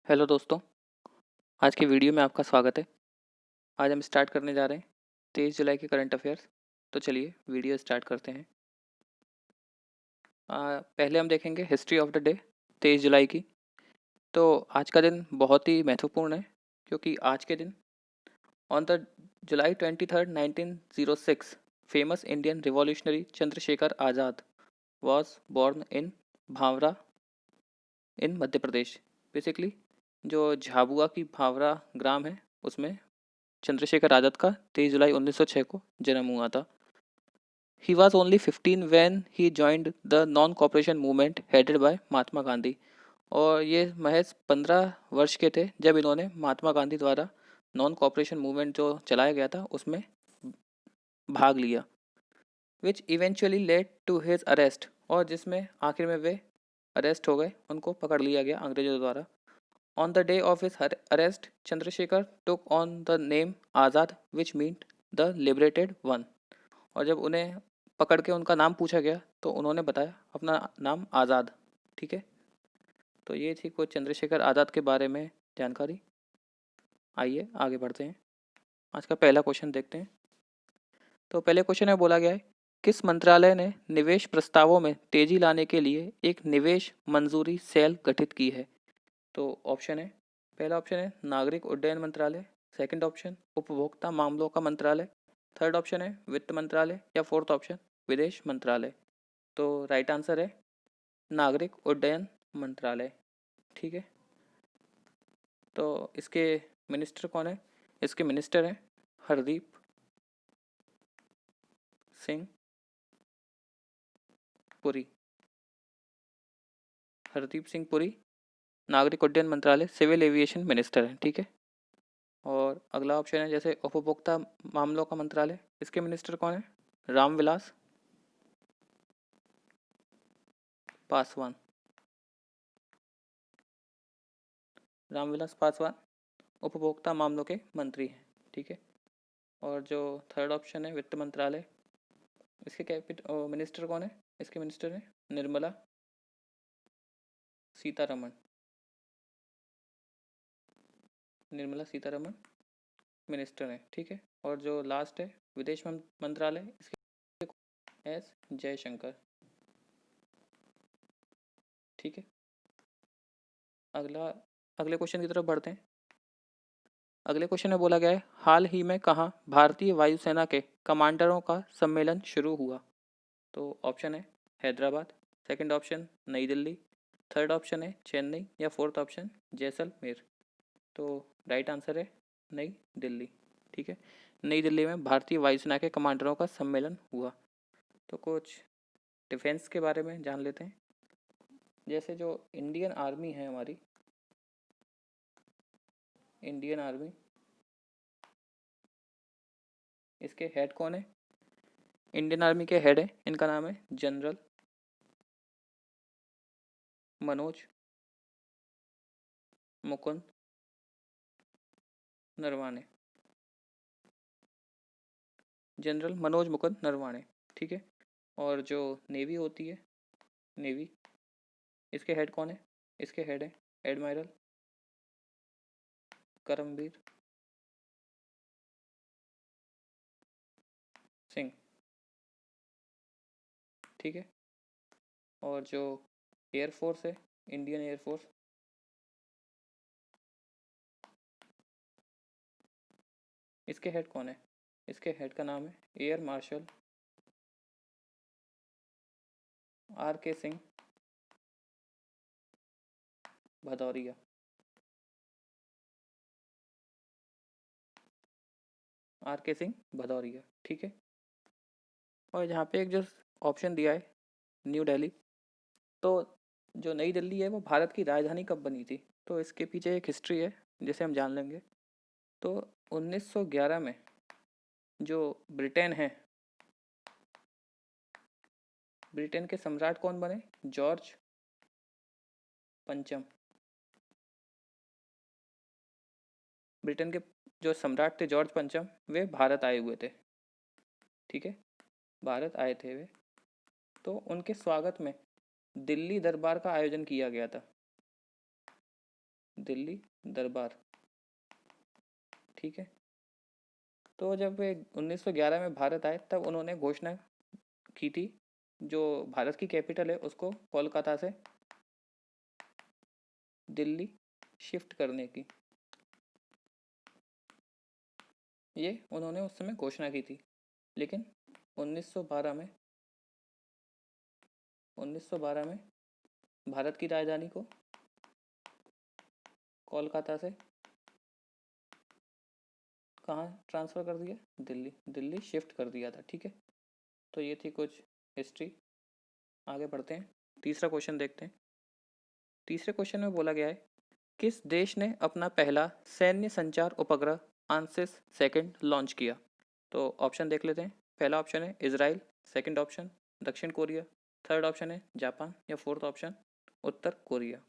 Hello दोस्तों, आज की वीडियो में आपका स्वागत है। आज हम स्टार्ट करने जा रहे हैं 23 जुलाई के करंट अफेयर्स। तो चलिए वीडियो स्टार्ट करते हैं। पहले हम देखेंगे हिस्ट्री ऑफ द डे 23 जुलाई की। तो आज का दिन बहुत ही महत्वपूर्ण है क्योंकि आज के दिन on the July 23 1906 famous Indian revolutionary Chandrashekhar Azad was born in Bhavra in Madhya Pradesh. Basically जो झाबुआ की भावरा ग्राम है उसमें चंद्रशेखर आज़ाद का 23 जुलाई 1906 को जन्म हुआ था। He was only 15 when he joined the non-cooperation movement headed by Mahatma Gandhi. और ये महज 15 वर्ष के थे जब इन्होंने महात्मा गांधी द्वारा नॉन कॉपरेशन मूवमेंट जो चलाया गया था उसमें भाग लिया, which eventually led to his arrest, और जिसमें आखिर में वे अरेस्ट हो गए, उनको पकड़ लिया गया अंग्रेजों द्वारा। On the day of his arrest Chandrashekhar took on the name Azad which mean the liberated one. और जब उन्हें पकड़ के उनका नाम पूछा गया तो उन्होंने बताया अपना नाम आज़ाद। ठीक है, तो ये थी कुछ चंद्रशेखर आज़ाद के बारे में जानकारी। आइए आगे बढ़ते हैं, आज का पहला क्वेश्चन देखते हैं। तो पहले क्वेश्चन में बोला गया है, किस मंत्रालय ने निवेश प्रस्तावों में तेजी लाने के लिए एक निवेश मंजूरी सेल गठित की है। तो ऑप्शन है, पहला ऑप्शन है नागरिक उड्डयन मंत्रालय, सेकंड ऑप्शन उपभोक्ता मामलों का मंत्रालय, थर्ड ऑप्शन है वित्त मंत्रालय, या फोर्थ ऑप्शन विदेश मंत्रालय। तो राइट आंसर है नागरिक उड्डयन मंत्रालय। ठीक है, तो इसके मिनिस्टर कौन है? इसके मिनिस्टर हैं हरदीप सिंह पुरी। हरदीप सिंह पुरी नागरिक उड्डयन मंत्रालय सिविल एविएशन मिनिस्टर हैं। ठीक है, और अगला ऑप्शन है जैसे उपभोक्ता मामलों का मंत्रालय, इसके मिनिस्टर कौन है? रामविलास पासवान। रामविलास पासवान उपभोक्ता मामलों के मंत्री हैं। ठीक है, और जो थर्ड ऑप्शन है वित्त मंत्रालय, इसके मिनिस्टर कौन है? इसके मिनिस्टर है निर्मला सीतारमण। निर्मला सीतारमण मिनिस्टर हैं। ठीक है, और जो लास्ट है विदेश मंत्रालय, इसके एस जयशंकर। ठीक है, अगला अगले क्वेश्चन की तरफ बढ़ते हैं। अगले क्वेश्चन में बोला गया है, हाल ही में कहाँ भारतीय वायुसेना के कमांडरों का सम्मेलन शुरू हुआ। तो ऑप्शन है हैदराबाद, सेकंड ऑप्शन नई दिल्ली, थर्ड ऑप्शन है चेन्नई, या फोर्थ ऑप्शन जैसलमेर। तो राइट आंसर है नई दिल्ली। ठीक है, नई दिल्ली में भारतीय वायुसेना के कमांडरों का सम्मेलन हुआ। तो कुछ डिफेंस के बारे में जान लेते हैं। जैसे जो इंडियन आर्मी है हमारी, इंडियन आर्मी, इसके हेड कौन है? इंडियन आर्मी के हेड है, इनका नाम है जनरल मनोज मुकुंद नरवाने। जनरल मनोज मुकुंद नरवाने। ठीक है, और जो नेवी होती है, नेवी, इसके हेड कौन है? इसके हेड है एडमायरल करमबीर सिंह। ठीक है, और जो एयरफोर्स है, इंडियन एयरफोर्स, इसके हेड कौन है? इसके हेड का नाम है एयर मार्शल आर के सिंह भदौरिया। आर के सिंह भदौरिया। ठीक है, और यहाँ पे एक जो ऑप्शन दिया है न्यू दिल्ली, तो जो नई दिल्ली है वो भारत की राजधानी कब बनी थी? तो इसके पीछे एक हिस्ट्री है जिसे हम जान लेंगे। तो 1911 में जो ब्रिटेन है, ब्रिटेन के सम्राट कौन बने? जॉर्ज पंचम। ब्रिटेन के जो सम्राट थे जॉर्ज पंचम, वे भारत आए हुए थे। ठीक है, भारत आए थे वे, तो उनके स्वागत में दिल्ली दरबार का आयोजन किया गया था। दिल्ली दरबार। ठीक है। तो जब वे 1911 में भारत आए तब उन्होंने घोषणा की थी जो भारत की कैपिटल है उसको कोलकाता से दिल्ली शिफ्ट करने की। ये उन्होंने उस समय घोषणा की थी, लेकिन 1912 में भारत की राजधानी को कोलकाता से कहाँ ट्रांसफ़र कर दिया? दिल्ली। दिल्ली शिफ्ट कर दिया था। ठीक है। तो ये थी कुछ हिस्ट्री। आगे बढ़ते हैं, तीसरा क्वेश्चन देखते हैं। तीसरे क्वेश्चन में बोला गया है किस देश ने अपना पहला सैन्य संचार उपग्रह आंसिस सेकंड लॉन्च किया? तो ऑप्शन देख लेते हैं। पहला ऑप्शन है इजराइल, सेकंड ऑप्शन दक्षिण कोरिया, थर्ड ऑप्शन है जापान या फोर्थ ऑप्शन उत्तर कोरिया।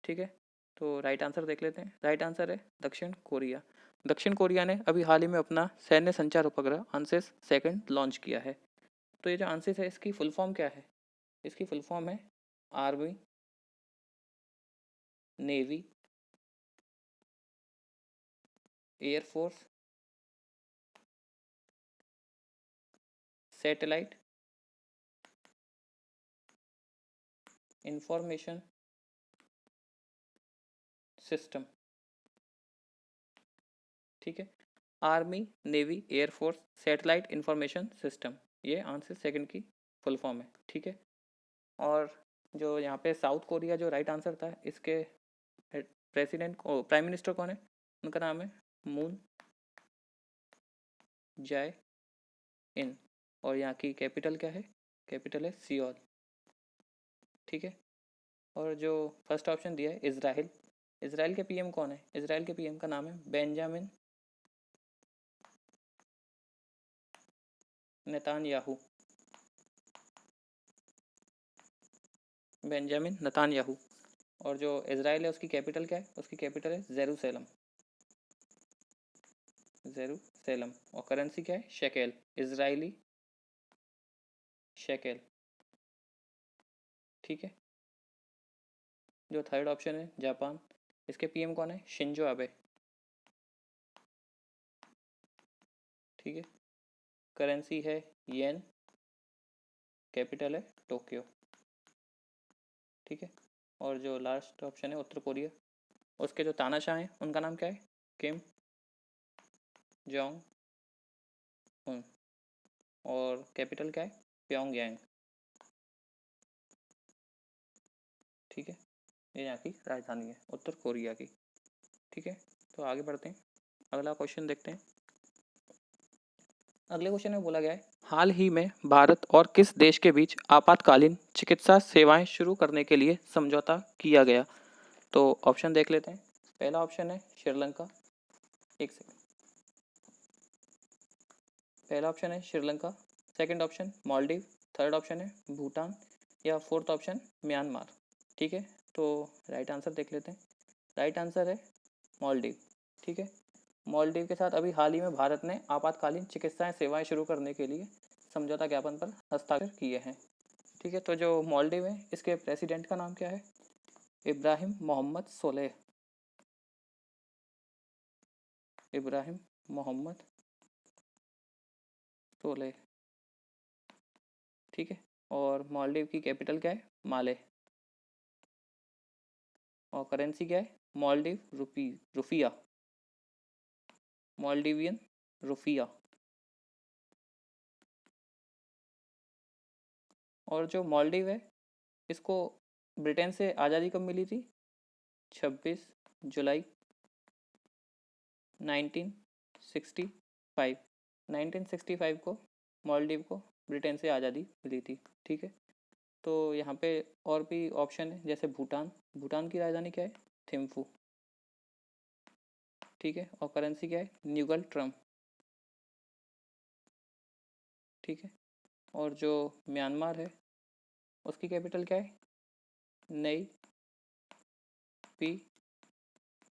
ठीक है। तो राइट आंसर देख लेते हैं। राइट आंसर है दक्षिण कोरिया। दक्षिण कोरिया ने अभी हाल ही में अपना सैन्य संचार उपग्रह आंसिस सेकंड लॉन्च किया है। तो ये जो आंसिस है इसकी फुल फॉर्म क्या है? इसकी फुल फॉर्म है army, navy, air force, satellite information system. ठीक है। Army, navy, air force, satellite information system, ये आंसर सेकंड की फुल फॉर्म है। ठीक है। और जो यहाँ पे साउथ कोरिया जो राइट आंसर था, इसके प्रेसिडेंट को प्राइम मिनिस्टर कौन है? उनका नाम है मून जाए इन। और यहाँ की कैपिटल क्या है? कैपिटल है सियोल। ठीक है। और जो फर्स्ट ऑप्शन दिया है इसराइल, इसराइल के पीएम कौन है? इसराइल के पीएम का नाम है बेंजामिन नेतान्याहू। Benjamin Netanyahu. और जो इसराइल है उसकी कैपिटल क्या है? उसकी कैपिटल है जेरूसलम। जेरूसलम। और करेंसी क्या है? Shekel, Israeli shekel. ठीक है। जो थर्ड ऑप्शन है जापान, इसके पीएम कौन है? Shinzo Abe. ठीक है। करेंसी है येन, कैपिटल है टोक्यो। ठीक है। और जो लास्ट ऑप्शन है उत्तर कोरिया, उसके जो तानाशाह हैं उनका नाम क्या है? Kim Jong Un. और कैपिटल क्या है? प्योंगयांग। ठीक है। ये यहाँ की राजधानी है उत्तर कोरिया की। ठीक है। तो आगे बढ़ते हैं, अगला क्वेश्चन देखते हैं। अगले क्वेश्चन में बोला गया है हाल ही में भारत और किस देश के बीच आपातकालीन चिकित्सा सेवाएं शुरू करने के लिए समझौता किया गया? तो ऑप्शन देख लेते हैं। पहला ऑप्शन है श्रीलंका। एक सेकंड। पहला ऑप्शन है Sri Lanka, second option Maldives, third option है भूटान या फोर्थ ऑप्शन म्यांमार। ठीक है। तो राइट आंसर देख लेते हैं। राइट आंसर है मालदीव। ठीक है। मालदीव के साथ अभी हाल ही में भारत ने आपातकालीन चिकित्सा सेवाएं शुरू करने के लिए समझौता ज्ञापन पर हस्ताक्षर किए हैं। ठीक है। तो जो मालदीव है इसके प्रेसिडेंट का नाम क्या है? इब्राहिम मोहम्मद सोलेह। इब्राहिम मोहम्मद सोलेह। ठीक है। और मालदीव की कैपिटल क्या है? माले। और करेंसी क्या है? मालदीव रुफिया। मालदीवियन रुफिया। और जो मालदीव है इसको ब्रिटेन से आज़ादी कब मिली थी? 26 जुलाई 1965। 1965 को मालदीव को ब्रिटेन से आज़ादी मिली थी। ठीक है। तो यहाँ पे और भी ऑप्शन है जैसे भूटान। भूटान की राजधानी क्या है? थिम्फू। ठीक है। और करेंसी क्या है? न्यूगल ट्रम। ठीक है। और जो म्यांमार है उसकी कैपिटल क्या है? नई पी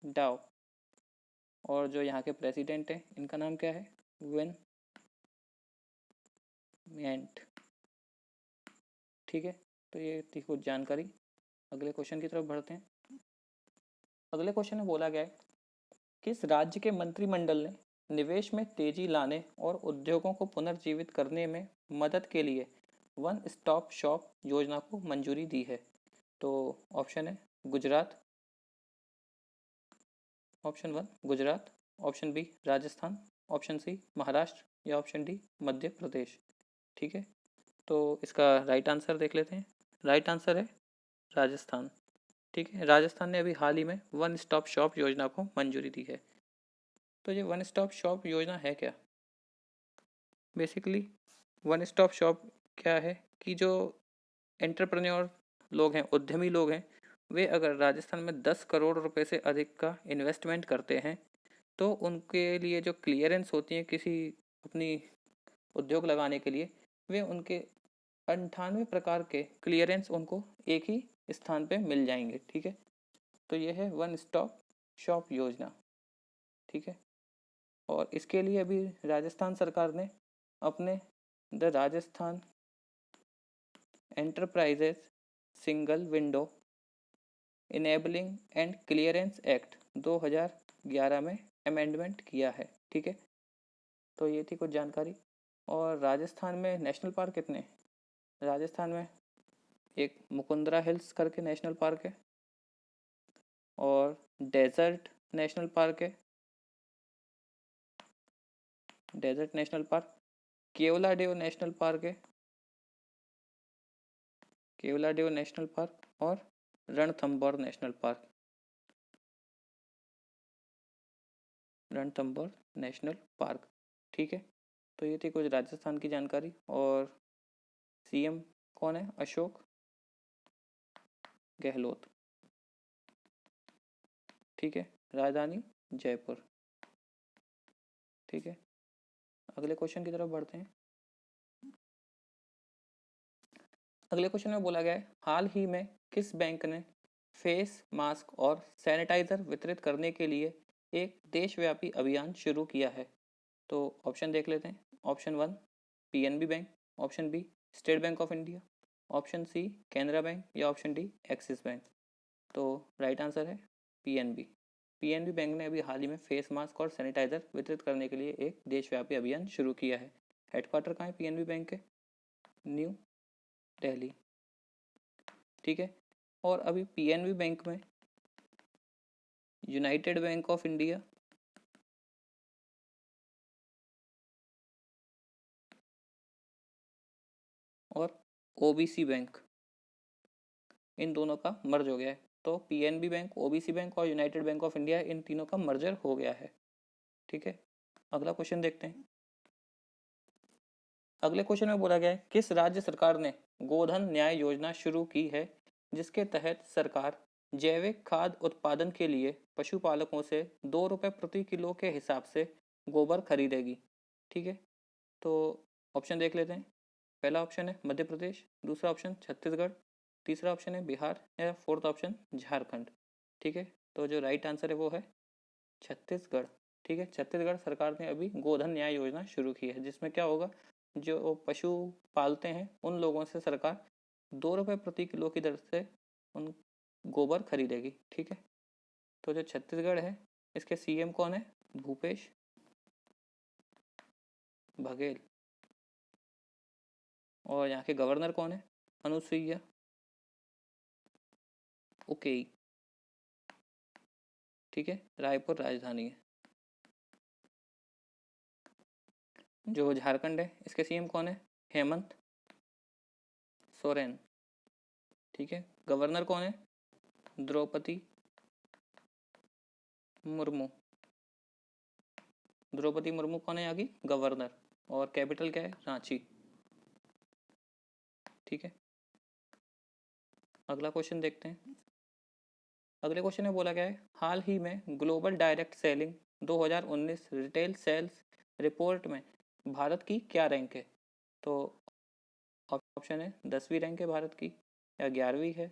डाओ। और जो यहाँ के प्रेसिडेंट हैं इनका नाम क्या है? Win Myint. ठीक है। तो ये थी कुछ जानकारी। अगले क्वेश्चन की तरफ बढ़ते हैं। अगले क्वेश्चन में बोला गया है किस राज्य के मंत्रिमंडल ने निवेश में तेजी लाने और उद्योगों को पुनर्जीवित करने में मदद के लिए वन स्टॉप शॉप योजना को मंजूरी दी है। तो ऑप्शन है Gujarat, option one Gujarat, option B Rajasthan, option C Maharashtra या ऑप्शन डी मध्य प्रदेश। ठीक है, तो इसका राइट आंसर देख लेते हैं। राइट आंसर है राजस्थान। ठीक है, राजस्थान ने अभी हाल ही में वन स्टॉप शॉप योजना को मंजूरी दी है। तो ये वन स्टॉप शॉप योजना है क्या? बेसिकली वन स्टॉप शॉप क्या है कि जो एंटरप्रेन्योर लोग हैं, उद्यमी लोग हैं, वे अगर राजस्थान में 10 करोड़ रुपए से अधिक का इन्वेस्टमेंट करते हैं तो उनके लिए जो क्लियरेंस होती है किसी अपनी उद्योग लगाने के लिए, वे उनके 98 प्रकार के क्लियरेंस उनको एक ही स्थान पे मिल जाएंगे। ठीक है, तो ये है वन स्टॉप शॉप योजना। ठीक है, और इसके लिए अभी राजस्थान सरकार ने अपने the Rajasthan enterprises single window enabling and clearance act 2011 में अमेंडमेंट किया है। ठीक है, तो ये थी कुछ जानकारी। और राजस्थान में नेशनल पार्क कितने हैं? राजस्थान में एक मुकुंदरा हिल्स करके नेशनल पार्क है, और डेजर्ट नेशनल पार्क है, desert national park, Keoladeo national park है, केवलादेव नेशनल पार्क, और Ranthambore national park, Ranthambore national park. ठीक है, तो ये थी कुछ राजस्थान की जानकारी। और सीएम कौन है? अशोक गहलोत। ठीक है, राजधानी जयपुर। ठीक है, अगले क्वेश्चन की तरफ बढ़ते हैं। अगले क्वेश्चन में बोला गया है हाल ही में किस बैंक ने फेस मास्क और सैनिटाइजर वितरित करने के लिए एक देशव्यापी अभियान शुरू किया है? तो ऑप्शन देख लेते हैं। Option one PNB bank, option B State Bank of India, option C Canara bank या ऑप्शन डी एक्सिस बैंक। तो राइट आंसर है पीएनबी। पीएनबी बैंक ने अभी हाल ही में फेस मास्क और सैनिटाइजर वितरित करने के लिए एक देशव्यापी अभियान शुरू किया है। हेडक्वार्टर कहाँ है पीएनबी बैंक के? न्यू दिल्ली। ठीक है, और अभी पीएनबी बैंक में यूनाइटेड बैंक ऑफ इंडिया, और ओबीसी बैंक, इन दोनों का मर्ज हो गया है। तो पीएनबी बैंक, ओबीसी बैंक और यूनाइटेड बैंक ऑफ इंडिया, इन तीनों का मर्जर हो गया है। ठीक है, अगला क्वेश्चन देखते हैं। अगले क्वेश्चन में बोला गया है किस राज्य सरकार ने गोधन न्याय योजना शुरू की है जिसके तहत सरकार जैविक खाद उत्पादन के लिए पशुपालकों से 2 रुपये प्रति किलो के हिसाब से गोबर खरीदेगी? ठीक है, तो ऑप्शन देख लेते हैं। पहला ऑप्शन है मध्य प्रदेश, दूसरा ऑप्शन छत्तीसगढ़, तीसरा ऑप्शन है बिहार, या फोर्थ ऑप्शन झारखंड। ठीक है, तो जो राइट आंसर है वो है छत्तीसगढ़। ठीक है, छत्तीसगढ़ सरकार ने अभी गोधन न्याय योजना शुरू की है जिसमें क्या होगा, जो पशु पालते हैं उन लोगों से सरकार 2 रुपये प्रति किलो की दर से उन गोबर खरीदेगी। ठीक है, तो जो छत्तीसगढ़ है इसके सीएम कौन है? भूपेश बघेल। और यहाँ के गवर्नर कौन है? अनुसुईया उकेई। ठीक है, रायपुर राजधानी है। जो झारखंड है इसके सीएम कौन है? हेमंत सोरेन। ठीक है, गवर्नर कौन है? द्रौपदी मुर्मू। द्रौपदी मुर्मू कौन है यहाँ की गवर्नर, और कैपिटल क्या है? रांची। ठीक है, अगला क्वेश्चन देखते हैं। अगले क्वेश्चन में बोला गया है हाल ही में global direct selling 2019 retail sales report में भारत की क्या रैंक है? तो ऑप्शन है 10वीं रैंक है भारत की, या 11वीं है,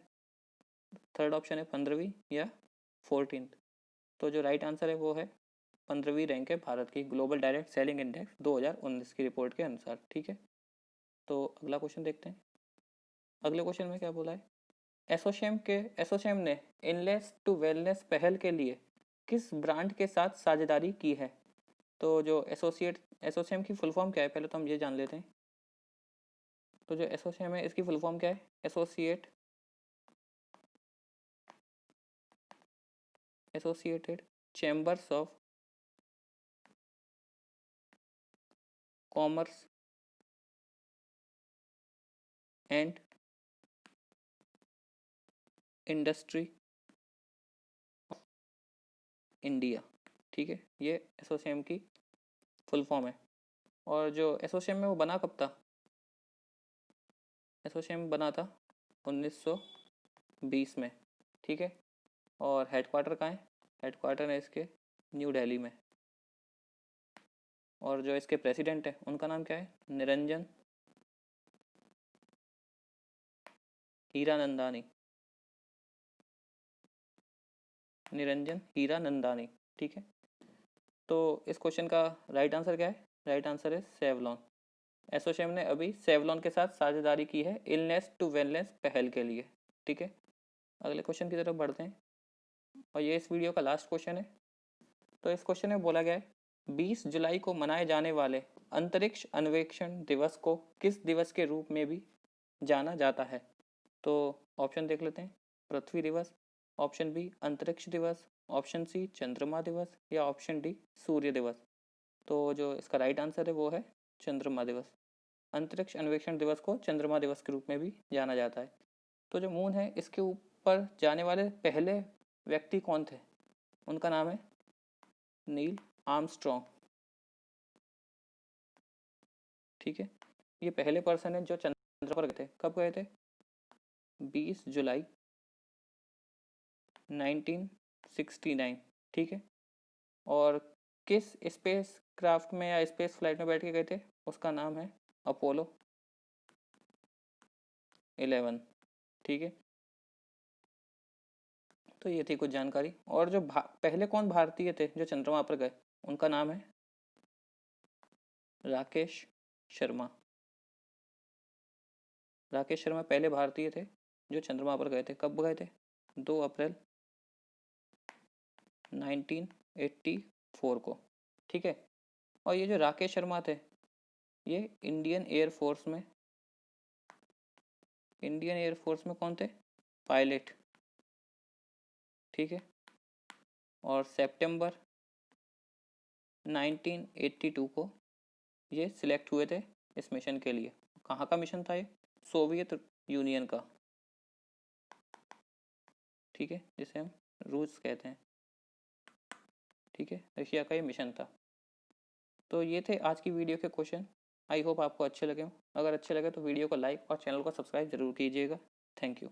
थर्ड ऑप्शन है 15वीं, या 14th। तो जो राइट आंसर है वो है 15वीं रैंक है भारत की ग्लोबल डायरेक्ट सेलिंग इंडेक्स 2019 की रिपोर्ट के अनुसार। ठीक है, तो अगला क्वेश्चन देखते हैं। अगले क्वेश्चन में क्या बोला है एसोचैम ने इलनेस टू वेलनेस पहल के लिए किस ब्रांड के साथ साझेदारी की है? तो जो एसोचैम की फुल फॉर्म क्या है, पहले तो हम ये जान लेते हैं। तो जो एसोचैम है इसकी फुल फॉर्म क्या है? Associated chambers of commerce and industry India. ठीक है, ये एसोचैम की फुल फॉर्म है। और जो एसोचैम में वो बना कब था? एसोचैम बना था 1920 में। ठीक है, और हेडक्वार्टर कहाँ है? हेडक्वार्टर है इसके न्यू दिल्ली में। और जो इसके प्रेसिडेंट है उनका नाम क्या है? निरंजन हीरानंदानी। निरंजन हीरानंदानी। ठीक है, तो इस क्वेश्चन का राइट आंसर क्या है? राइट आंसर है सेवलॉन। एसोचैम ने अभी सेवलॉन के साथ साझेदारी की है इलनेस टू वेलनेस पहल के लिए। ठीक है, अगले क्वेश्चन की तरफ बढ़ते हैं और ये इस वीडियो का लास्ट क्वेश्चन है। तो इस क्वेश्चन में बोला गया है 20 जुलाई को मनाए जाने वाले अंतरिक्ष अन्वेषण दिवस को किस दिवस के रूप में भी जाना जाता है? तो ऑप्शन देख लेते हैं। पृथ्वी दिवस, ऑप्शन बी अंतरिक्ष दिवस, ऑप्शन सी चंद्रमा दिवस या ऑप्शन डी सूर्य दिवस। तो जो इसका राइट आंसर है वो है चंद्रमा दिवस। अंतरिक्ष अन्वेषण दिवस को चंद्रमा दिवस के रूप में भी जाना जाता है। तो जो मून है इसके ऊपर जाने वाले पहले व्यक्ति कौन थे? उनका नाम है नील आर्मस्ट्रॉन्ग। ठीक है, ये पहले पर्सन है जो चंद्र पर गए थे। कब गए थे? 20 जुलाई 1969। ठीक है, और किस स्पेस क्राफ्ट में या स्पेस फ्लाइट में बैठ के गए थे? उसका नाम है अपोलो 11। ठीक है, तो ये थी कुछ जानकारी। और जो पहले कौन भारतीय थे जो चंद्रमा पर गए? उनका नाम है राकेश शर्मा। राकेश शर्मा पहले भारतीय थे जो चंद्रमा पर गए थे। कब गए थे? 2 अप्रैल 1984 को। ठीक है, और ये जो राकेश शर्मा थे ये इंडियन एयरफोर्स में कौन थे? पायलट। ठीक है, और सितंबर 1982 को ये सिलेक्ट हुए थे इस मिशन के लिए। कहाँ का मिशन था ये? सोवियत यूनियन का। ठीक है, जिसे हम रूस कहते हैं। ठीक है, रशिया का ये मिशन था। तो ये थे आज की वीडियो के क्वेश्चन। आई होप आपको अच्छे लगे हों। अगर अच्छे लगे तो वीडियो को लाइक और चैनल को सब्सक्राइब जरूर कीजिएगा। Thank you.